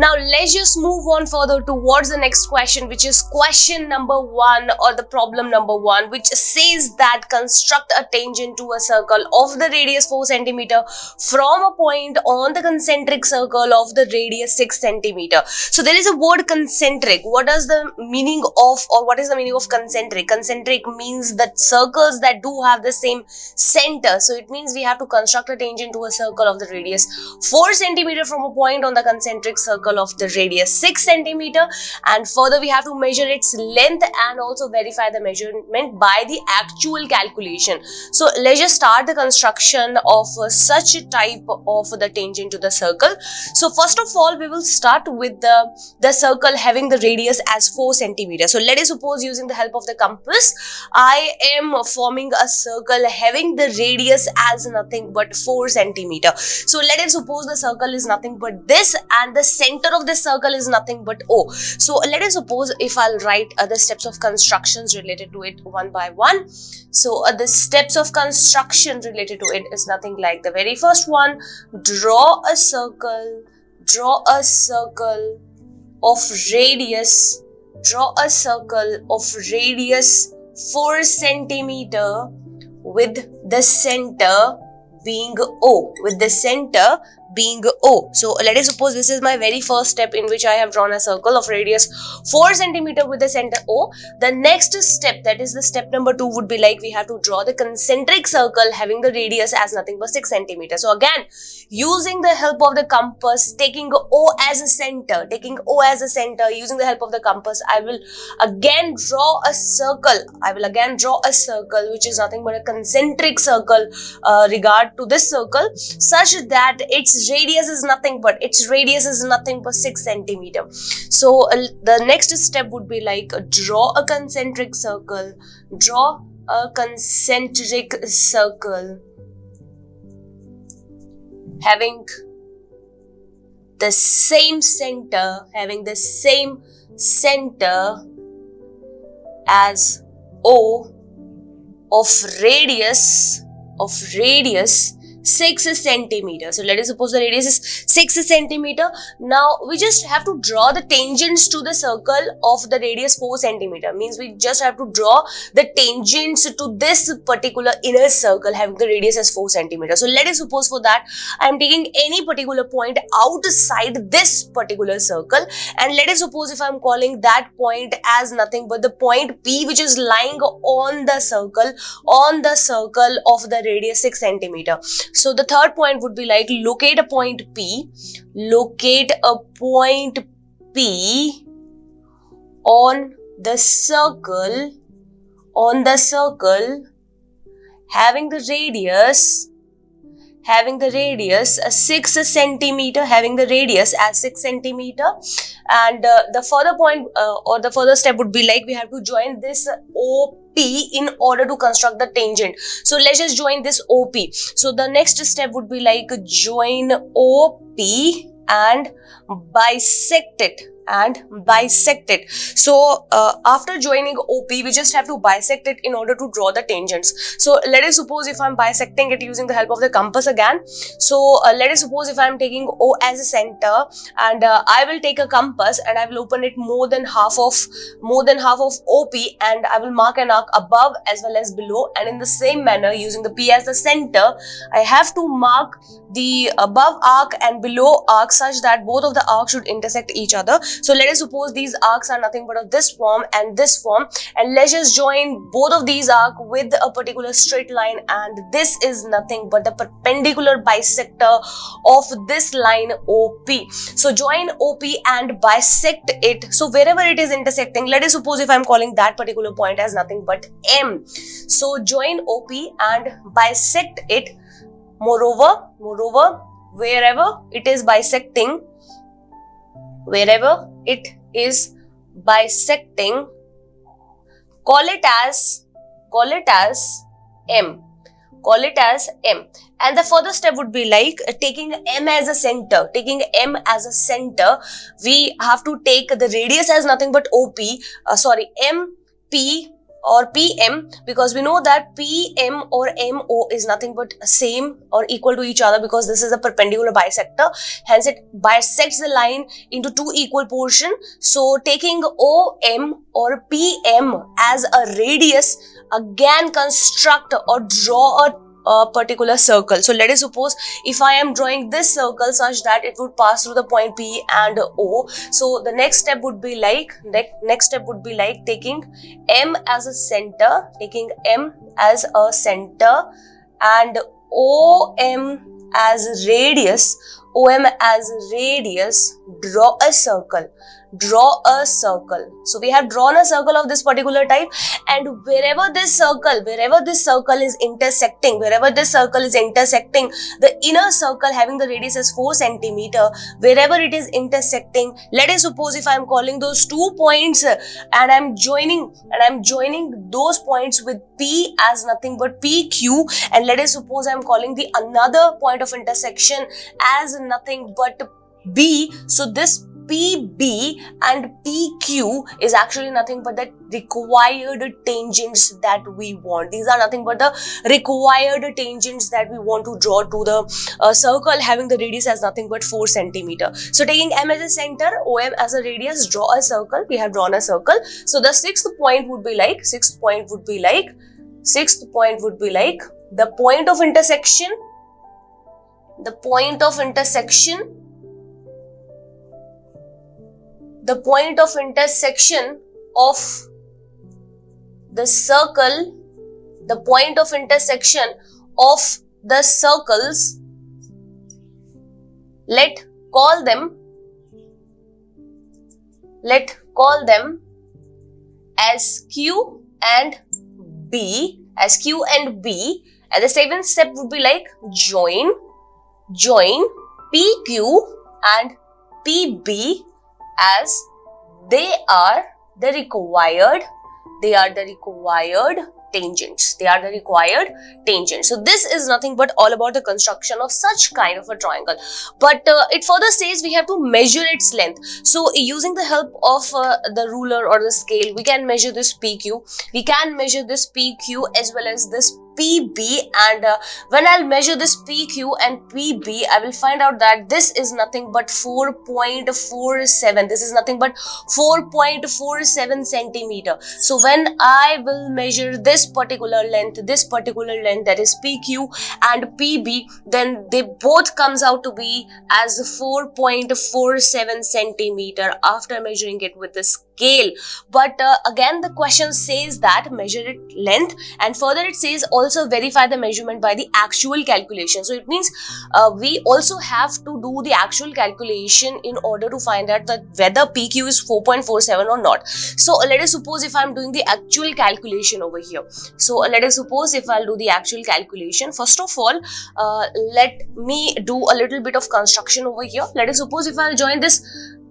Now let's just move on further towards the next question, which is question number 1 or the problem number 1, which says that construct a tangent to a circle of the radius 4 centimeter from a point on the concentric circle of the radius 6 centimeter. So there is a word concentric. What is the meaning of concentric? Concentric means that circles that do have the same center. So it means we have to construct a tangent to a circle of the radius 4 centimeter from a point on the concentric circle of the radius 6 centimeter, and further we have to measure its length and also verify the measurement by the actual calculation. So let's just start the construction of such a type of the tangent to the circle. So first of all, we will start with the circle having the radius as 4 centimeter. So let us suppose, using the help of the compass, I am forming a circle having the radius as nothing but 4 centimeter. So let us suppose the circle is nothing but this, and the center of the circle is nothing but O. So let us suppose, if I'll write the steps of constructions related to it one by one. So the steps of construction related to it is nothing like the very first one: draw a circle of radius, 4 centimeter with the center being O, So let us suppose this is my very first step in which I have drawn a circle of radius 4 centimeter with the center O. The next step, that is the step number 2, would be like we have to draw the concentric circle having the radius as nothing but 6 centimeter. So again, using the help of the compass, taking O as a center, using the help of the compass, I will again draw a circle. Which is nothing but a concentric circle regard to this circle, such that its radius is nothing but 6 centimeter. So the next step would be like draw a concentric circle having the same center as O of radius 6 centimeter. So let us suppose the radius is 6 centimeter. Now we just have to draw the tangents to the circle of the radius 4 centimeter. Means we just have to draw the tangents to this particular inner circle having the radius as 4 centimeter. So let us suppose for that I am taking any particular point outside this particular circle, and let us suppose if I am calling that point as nothing but the point P, which is lying on the circle of the radius 6 centimeter. So the third point would be like locate a point P on the circle having the radius 6 centimeter, and the further point or the further step would be like we have to join this OP in order to construct the tangent. So let's just join this OP. So the next step would be like join OP and bisect it. So after joining OP, we just have to bisect it in order to draw the tangents. So let us suppose if I'm bisecting it using the help of the compass again. So let us suppose if I'm taking O as a center, and I will take a compass and I will open it more than half of OP, and I will mark an arc above as well as below, and in the same manner, using the P as the center, I have to mark the above arc and below arc such that both of the arcs should intersect each other. So let us suppose these arcs are nothing but of this form and this form, and let's just join both of these arcs with a particular straight line, and this is nothing but the perpendicular bisector of this line OP. So join OP and bisect it. So wherever it is intersecting, let us suppose if I'm calling that particular point as nothing but M. So join OP and bisect it. Moreover, wherever it is bisecting, call it as M. And the further step would be like taking M as a center. We have to take the radius as nothing but MP or PM, because we know that PM or MO is nothing but same or equal to each other, because this is a perpendicular bisector, hence it bisects the line into two equal portions. So taking OM or PM as a radius, again construct or draw a particular circle. So let us suppose if I am drawing this circle such that it would pass through the point P and O. So the next step would be like taking M as a center, and OM as radius, draw a circle. So we have drawn a circle of this particular type, and wherever this circle is intersecting, the inner circle having the radius as 4 centimeter, wherever it is intersecting, let us suppose if I am calling those 2 points and I am joining those points with P as nothing but PQ, and let us suppose I am calling the another point of intersection as nothing but B. So this PB and PQ is actually nothing but the required tangents that we want. These are nothing but the required tangents that we want to draw to the circle having the radius as nothing but 4 centimeter. So taking M as a center, OM as a radius, draw a circle. We have drawn a circle. So the sixth point would be like the point of intersection of the circle, let call them as Q and B, and the seventh step would be like join PQ and PB as they are the required tangents. So this is nothing but all about the construction of such kind of a triangle. But it further says we have to measure its length. So using the help of the ruler or the scale, we can measure this PQ. We can measure this PQ as well as this PB, and when I'll measure this PQ and PB, I will find out that this is nothing but 4.47. This is nothing but 4.47 centimeter. So when I will measure this particular length, that is PQ and PB, then they both comes out to be as 4.47 centimeter after measuring it with the scale. But again, the question says that measure it length, and further it says also verify the measurement by the actual calculation. So it means we also have to do the actual calculation in order to find out that whether PQ is 4.47 or not. So let us suppose if I am doing the actual calculation over here. So let us suppose if I'll do the actual calculation. First of all, let me do a little bit of construction over here. Let us suppose if I'll join this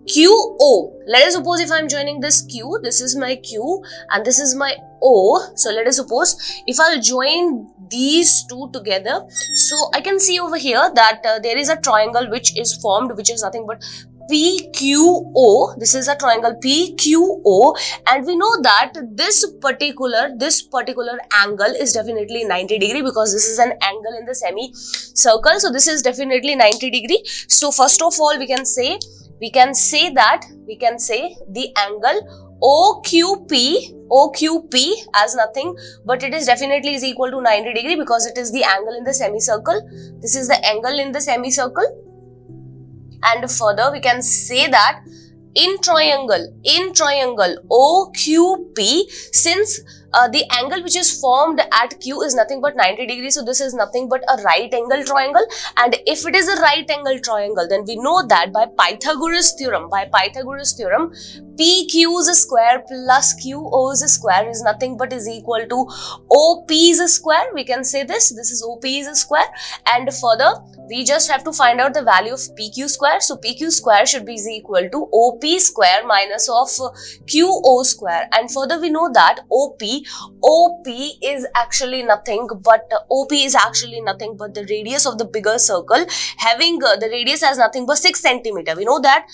QO. Let us suppose if I am joining this Q, this is my Q and this is my O. So let us suppose if I'll join these two together, so I can see over here that there is a triangle which is formed, which is nothing but PQO. This is a triangle PQO, and we know that this particular angle is definitely 90 degree, because this is an angle in the semicircle. So this is definitely 90 degree. So first of all, we can say the angle OQP as nothing but it is definitely is equal to 90 degree, because it is the angle in the semicircle. This is the angle in the semicircle. And further we can say that in triangle OQP, since the angle which is formed at Q is nothing but 90 degrees, so this is nothing but a right angle triangle. And if it is a right angle triangle, then we know that by Pythagoras theorem, PQ's square plus QO's square is nothing but is equal to OP's square. We can say this is OP's square. And further we just have to find out the value of PQ square. So PQ square should be equal to OP square minus of QO square. And further we know that OP OP is actually nothing but the radius of the bigger circle, having the radius as nothing but 6 centimeter. We know that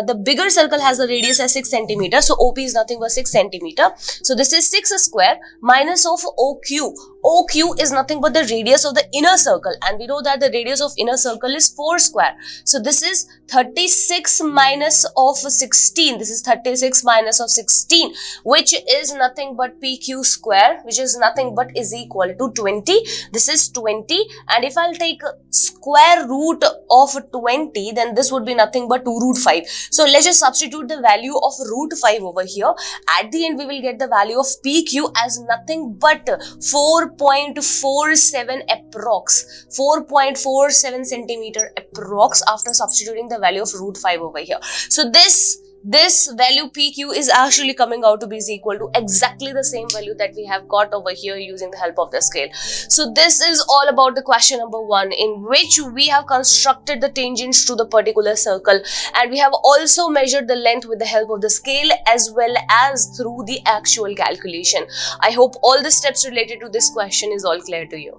the bigger circle has a radius as 6 centimeter, so OP is nothing but 6 centimeter. So this is 6 square minus of OQ. OQ is nothing but the radius of the inner circle, and we know that the radius of inner circle is 4 square. So this is 36 minus of 16. This is 36 minus of 16, which is nothing but PQ square, which is nothing but is equal to 20. This is 20, and if I'll take square root of 20, then this would be nothing but 2 root 5. So let's just substitute the value of root 5 over here. At the end, we will get the value of PQ as nothing but 4.47 approx, 4.47 centimeter approx, after substituting the value of root 5 over here. So this value PQ is actually coming out to be equal to exactly the same value that we have got over here using the help of the scale. So this is all about the question number 1, in which we have constructed the tangents to the particular circle, and we have also measured the length with the help of the scale as well as through the actual calculation. I hope all the steps related to this question is all clear to you.